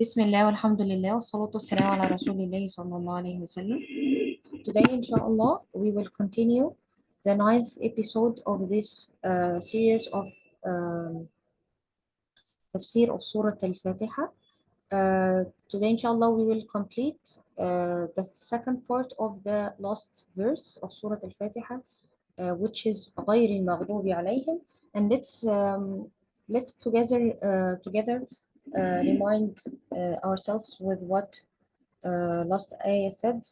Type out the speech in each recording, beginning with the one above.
بسم الله والحمد لله والصلاة والسلام على رسول الله صلى الله عليه وسلم. Today, inshallah, we will continue the ninth episode of this series of Tafseer of Surat al-Fatiha. Today, inshallah, we will complete the second part of the last verse of Surat al-Fatiha, which is غير المغضوب عليهم. And let's together remind ourselves with what last ayah said.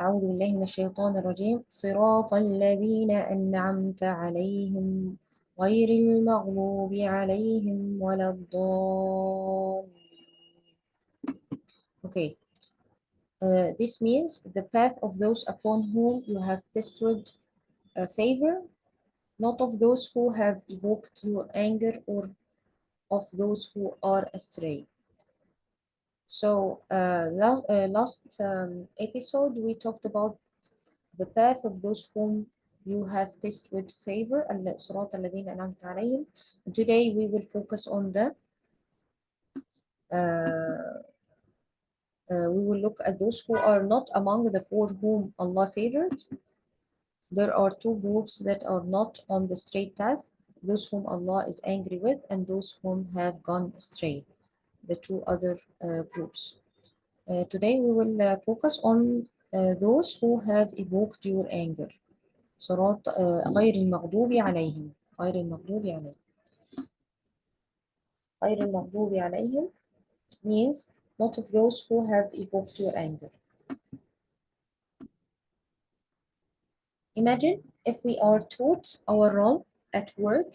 أعوذ بالله من الشيطان الرجيم صراط الذين أنعمت عليهم غير المغضوب عليهم ولا الضالين. Okay, this means the path of those upon whom you have bestowed favor, not of those who have evoked your anger or of those who are astray. So last episode we talked about the path of those whom you have placed with favor, and Surat al-Ladin an'amta alayhim. Today we will focus on we will look at those who are not among the four whom Allah favored. There are two groups that are not on the straight path, those whom Allah is angry with and those whom have gone astray, the two other groups. Today we will focus on those who have evoked your anger. صراط غير المغضوب عليهم غير المغضوب عليهم غير المغضوب عليهم means not of those who have evoked your anger. Imagine if we are taught our role at work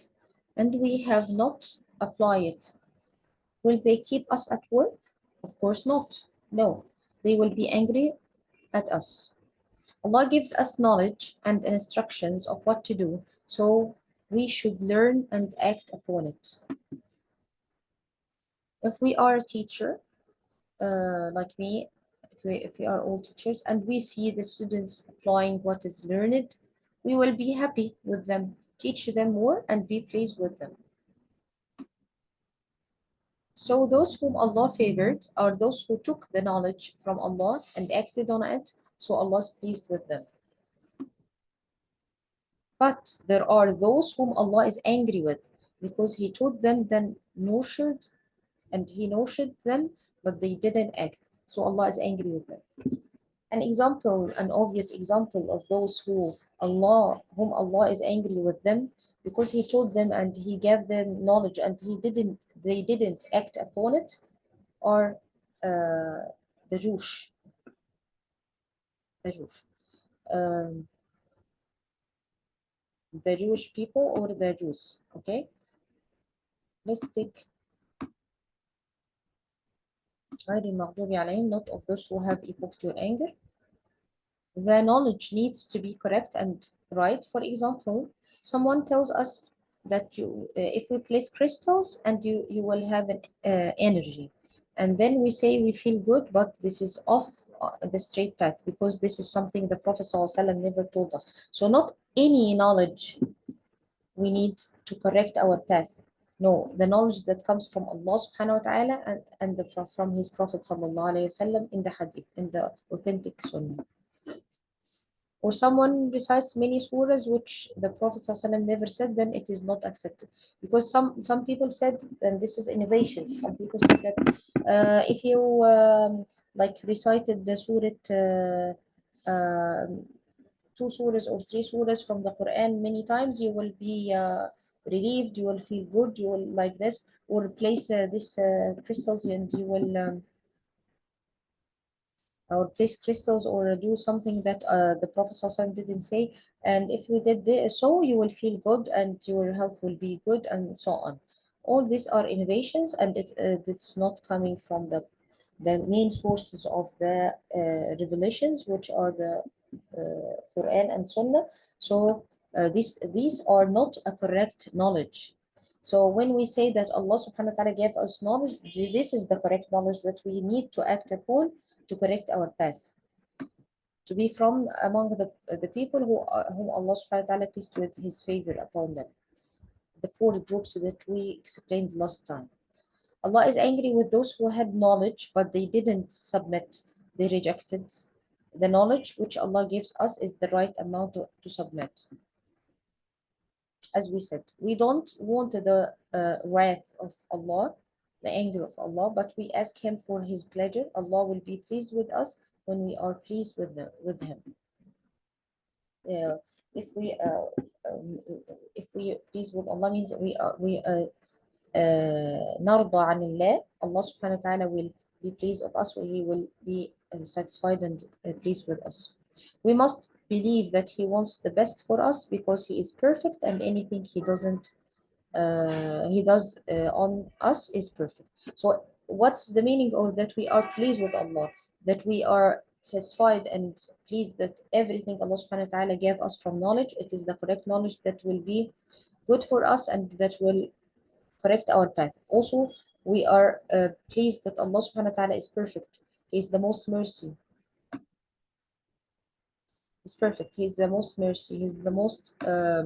and we have not applied it. Will they keep us at work? Of course not. No, they will be angry at us. Allah gives us knowledge and instructions of what to do, so we should learn and act upon it. If we are a teacher, like me, if we are all teachers and we see the students applying what is learned, we will be happy with them, teach them more and be pleased with them. So those whom Allah favored are those who took the knowledge from Allah and acted on it, so Allah is pleased with them. But there are those whom Allah is angry with because He taught them, then nurtured, and He nurtured them, but they didn't act. So Allah is angry with them. An obvious example of those whom Allah is angry with them because He taught them and He gave them knowledge and they didn't act upon it are the Jews. The Jews. The Jewish people or the Jews. Okay, let's take غير المغضوب عليهم, not of those who have evoked your anger. The knowledge needs to be correct and right. For example, someone tells us that if we place crystals and you will have an energy, and then we say we feel good, but this is off the straight path because this is something the Prophet ﷺ never told us. So not any knowledge we need to correct our path. No, the knowledge that comes from Allah subhanahu wa ta'ala and from his Prophet sallallahu alayhi wasallam in the hadith, in the authentic sunnah. Or someone recites many surahs which the Prophet ﷺ never said, then it is not accepted. Because some people said, and this is innovation, some people said that if you like recited the surah, two surahs or three surahs from the Quran many times, you will be relieved, you will feel good, you will like this, or place this crystals and you will or place crystals or do something that the Prophet ﷺ didn't say, and if you did this, so you will feel good and your health will be good and so on. All these are innovations and it's not coming from the main sources of the revelations, which are the Quran and Sunnah. So these are not a correct knowledge. So when we say that Allah subhanahu wa ta'ala gave us knowledge, this is the correct knowledge that we need to act upon to correct our path, to be from among the people whom Allah subhanahu wa ta'ala pleased with his favor upon them. The four groups that we explained last time. Allah is angry with those who had knowledge, but they didn't submit. They rejected. The knowledge which Allah gives us is the right amount to submit. As we said, we don't want the wrath of Allah, the anger of Allah, but we ask Him for His pleasure. Allah will be pleased with us when we are pleased with Him. Uh, if we um, if we please with Allah means we نرضى عن الله, Allah subhanahu wa ta'ala will be pleased of us, He will be satisfied and pleased with us. We must believe that He wants the best for us because He is perfect, and anything He does on us is perfect. So what's the meaning of that we are pleased with Allah? That we are satisfied and pleased that everything Allah subhanahu wa ta'ala gave us from knowledge, it is the correct knowledge that will be good for us and that will correct our path. Also, we are pleased that Allah subhanahu wa ta'ala is perfect. He is the most mercy. He's perfect. He is the most mercy. He's the most uh,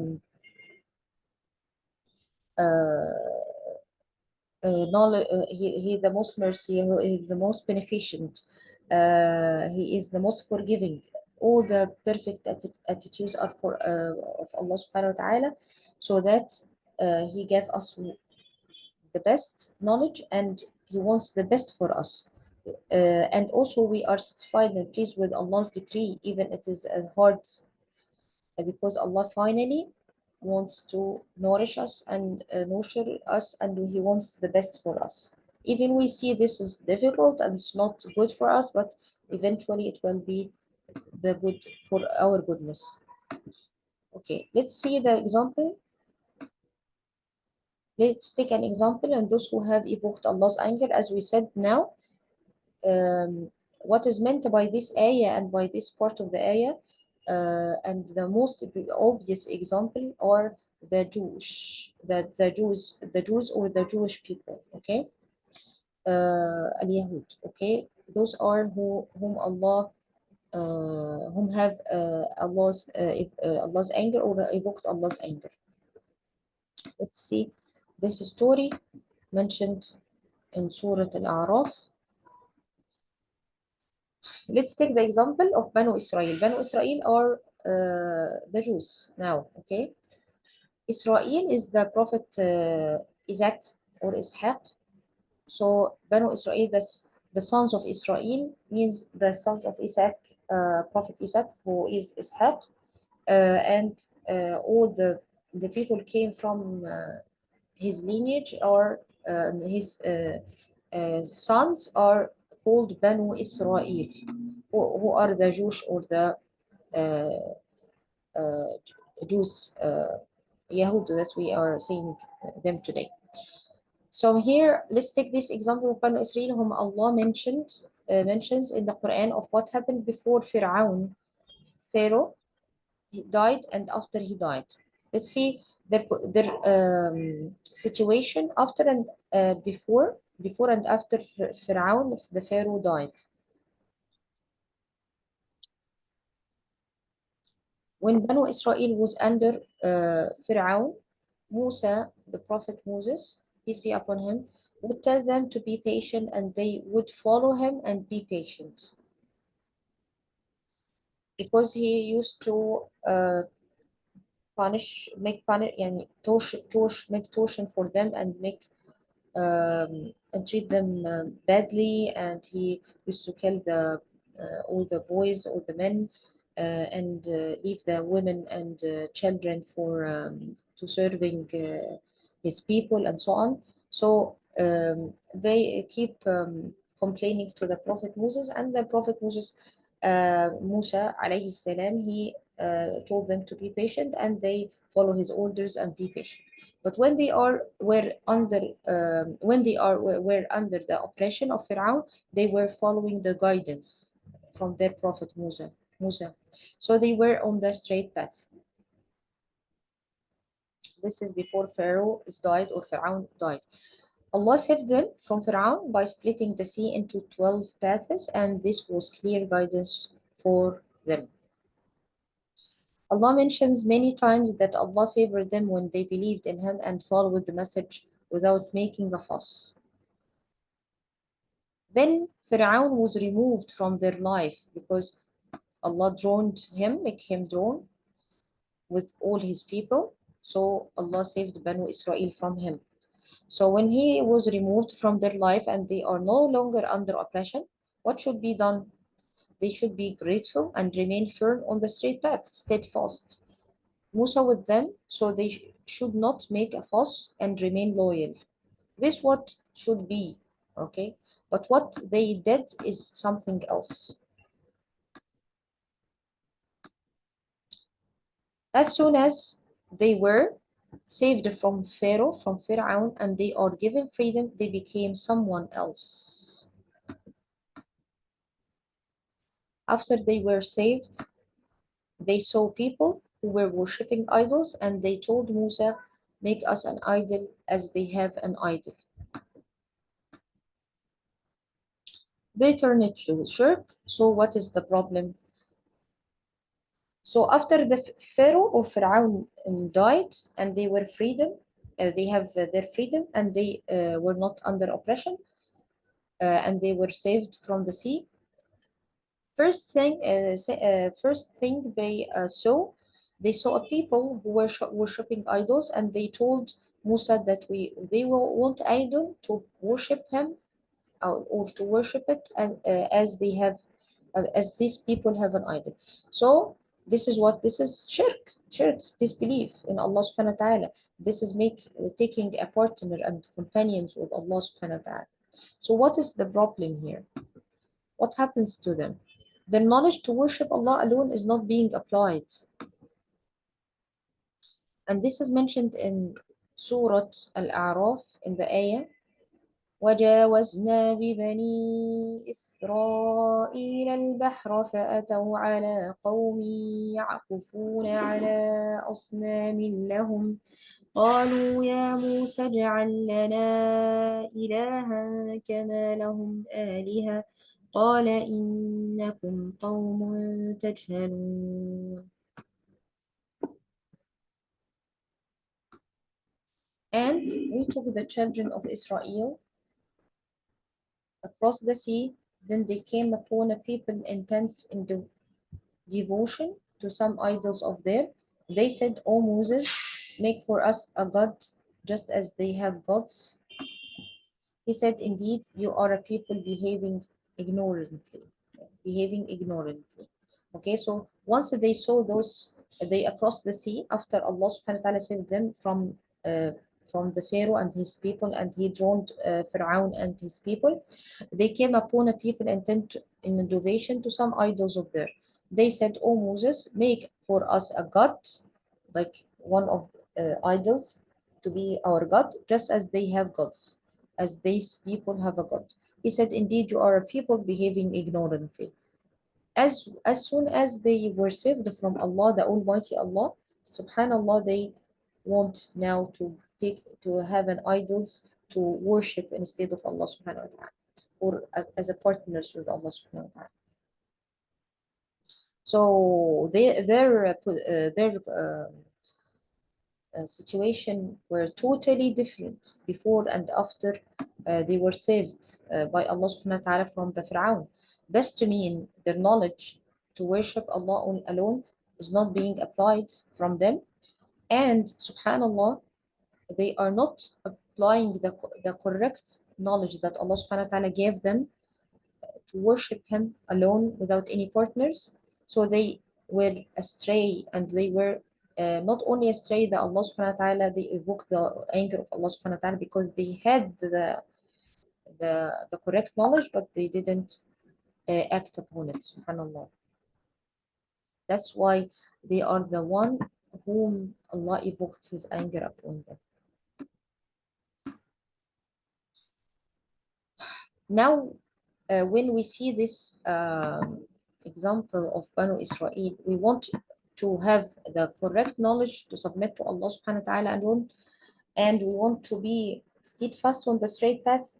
he the most mercy. He is the most beneficent. He is the most forgiving. All the perfect attitudes are for of Allah subhanahu wa ta'ala, so that He gave us the best knowledge and He wants the best for us. And also we are satisfied and pleased with Allah's decree, even it is hard, because Allah finally wants to nourish us and nurture us, and He wants the best for us. Even we see this is difficult and it's not good for us, but eventually it will be the good for our goodness. Okay, let's see the example. Let's take an example and those who have evoked Allah's anger, as we said now. What is meant by this ayah and by this part of the ayah, and the most obvious example are the Jews or the Jewish people. Okay, al-Yahud. Okay, those are whom Allah whom have Allah's anger or evoked Allah's anger. Let's see this story mentioned in Surat Al-A'raf. Let's take the example of Banu Israel. Banu Israel are the Jews now, okay? Israel is the prophet Isaac or Ishaq. So Banu Israel, that's the sons of Israel, means the sons of Isaac, Prophet Isaac, who is Ishaq, and all the people came from his lineage, or his sons are called Banu Israel, who are the Jewish or the Jews, Yahud, that we are seeing them today. So here, let's take this example of Banu Israel, whom Allah mentions in the Quran of what happened before Fir'aun. Pharaoh, he died, and after he died. Let's see their situation after and before and after Fir'aun, the Pharaoh died. When Banu Israel was under Fir'aun, Musa, the prophet Moses, peace be upon him, would tell them to be patient, and they would follow him and be patient. Because he used to make torsion for them, and treat them badly, and he used to kill all the boys or the men, and leave the women and children for to serving his people and so on. So they keep complaining to the Prophet Moses, and the Prophet Musa alayhi salam, he told them to be patient, and they follow his orders and be patient. But when they were under the oppression of Pharaoh, they were following the guidance from their prophet Musa. So they were on the straight path. This is before Pharaoh died or Pharaoh died. Allah saved them from Pharaoh by splitting the sea into 12 paths, and this was clear guidance for them. Allah mentions many times that Allah favored them when they believed in Him and followed the message without making a fuss. Then Fir'aun was removed from their life because Allah drowned him, make him drown with all his people. So Allah saved Banu Israel from him. So when he was removed from their life and they are no longer under oppression, what should be done? They should be grateful and remain firm on the straight path, steadfast. Musa with them, so they should not make a fuss and remain loyal. This what should be, okay? But what they did is something else. As soon as they were saved from Pharaoh, from Fir'aun, and they are given freedom, they became someone else. After they were saved, they saw people who were worshipping idols, and they told Musa, make us an idol as they have an idol. They turned it to shirk. So what is the problem? So after the Pharaoh or Pharaoh died and they were freedom, they have their freedom and they were not under oppression, and they were saved from the sea. First thing they saw a people who were worshiping idols, and they told Musa that they will want idol to worship him, or to worship it as they have, as these people have an idol. So this is shirk, disbelief in Allah subhanahu wa ta'ala. This is taking a partner and companions with Allah subhanahu wa ta'ala. So what is the problem here? What happens to them? The knowledge to worship Allah alone is not being applied. And this is mentioned in Surat Al-A'raf in the ayah, وجاوزنا ببني إسرائيل البحر فأتوا على قوم يعكفون على أصنام لهم قالوا يا موسى اجعل لنا إلها كما لهم آلهة قال إنكم قوم تجهلون. And we took the children of Israel across the sea. Then they came upon a people intent in devotion to some idols of theirs. They said, O Moses, make for us a god just as they have gods. He said, indeed, you are a people ignorantly, behaving ignorantly. Okay, so once they saw those, they across the sea after Allah subhanahu wa ta'ala saved them from the Pharaoh and his people, and he drowned Pharaoh and his people, they came upon a people intent in innovation to some idols of theirs. They said, "O Moses, make for us a god, like one of idols, to be our god, just as they have gods, as these people have a god." He said, "Indeed, you are a people behaving ignorantly." As soon as they were saved from Allah, the Almighty Allah, Subhanallah, they want now to have an idols to worship instead of Allah Subhanahu wa Taala, or as a partners with Allah Subhanahu wa Taala. So their situation were totally different before and after they were saved by Allah subhanahu wa ta'ala from the Fir'aun. This to mean their knowledge to worship Allah alone is not being applied from them. And subhanallah, they are not applying the correct knowledge that Allah subhanahu wa ta'ala gave them to worship him alone without any partners. So they were astray, and they were not only astray that Allah subhanahu wa ta'ala, they evoked the anger of Allah subhanahu wa ta'ala because they had the correct knowledge, but they didn't act upon it, subhanallah. That's why they are the one whom Allah evoked his anger upon them. Now, when we see this example of Banu Israel, we want to have the correct knowledge to submit to Allah subhanahu wa ta'ala alone, and we want to be steadfast on the straight path.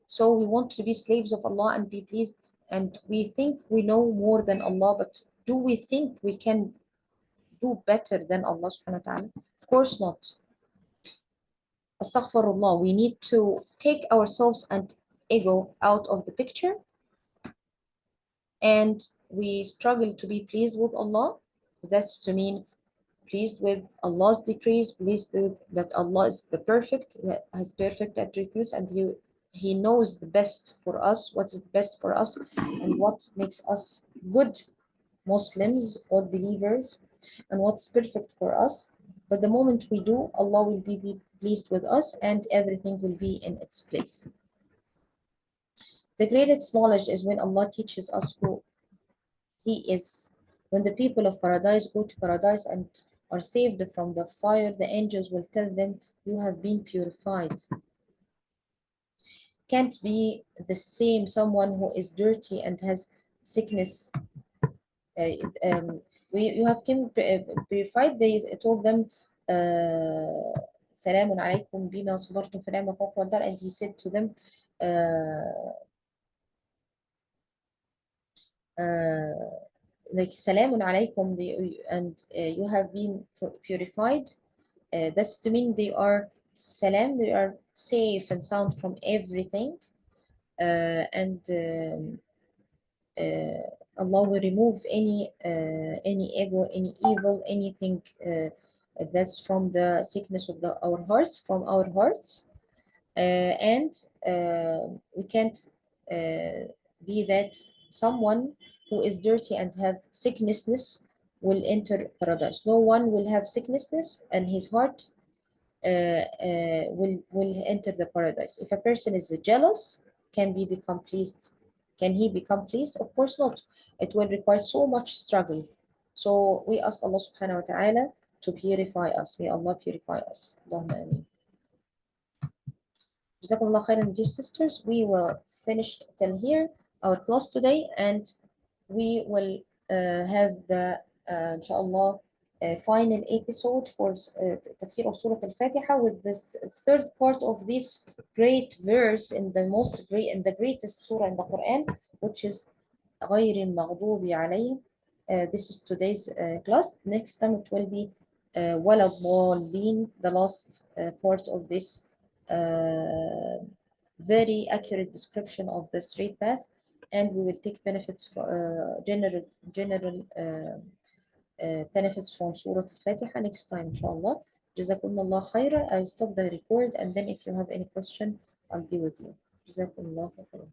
So we want to be slaves of Allah and be pleased. And we think we know more than Allah, but do we think we can do better than Allah subhanahu wa ta'ala? Of course not. Astaghfirullah. We need to take ourselves and ego out of the picture, and we struggle to be pleased with Allah. That's to mean pleased with Allah's decrees, pleased with that Allah is the perfect, that has perfect attributes, and He knows the best for us, what's the best for us, and what makes us good Muslims, good believers, and what's perfect for us. But the moment we do, Allah will be pleased with us, and everything will be in its place. The greatest knowledge is when Allah teaches us who He is. When the people of paradise go to paradise and are saved from the fire, the angels will tell them, "You have been purified." Can't be the same someone who is dirty and has sickness. Uh, um, you have been purified. They told them, "سلام عليكم بما صبرتم فنعم عقبى الدار," and he said to them, like "سلام عليكم," and you have been purified. That's to mean they are salam, they are safe and sound from everything, and Allah will remove any ego, any evil, anything that's from the sickness of our hearts, from our hearts, and we can't be that someone who is dirty and have sicknessness will enter paradise. No one will have sicknessness and his heart will enter the paradise. If a person is jealous, can be become pleased? Can he become pleased? Of course not. It will require so much struggle. So we ask Allah subhanahu wa ta'ala to purify us. May Allah purify us. Allahumma ameen. Jazakumullah khairan, dear sisters. We will finish till here our class today, and we will have the inshallah final episode for Tafsir of Surah Al-Fatiha, with this third part of this great verse in the most great and the greatest surah in the Quran, which is غير المغضوب عليهم. This is today's class. Next time it will be ولا الضالين, the last part of this very accurate description of the straight path, and we will take benefits for general benefits from Surah Al-Fatiha next time, inshallah. Jazakumullah khaira. I stop the record, and then if you have any question, I'll be with you. Jazakumullah khaira.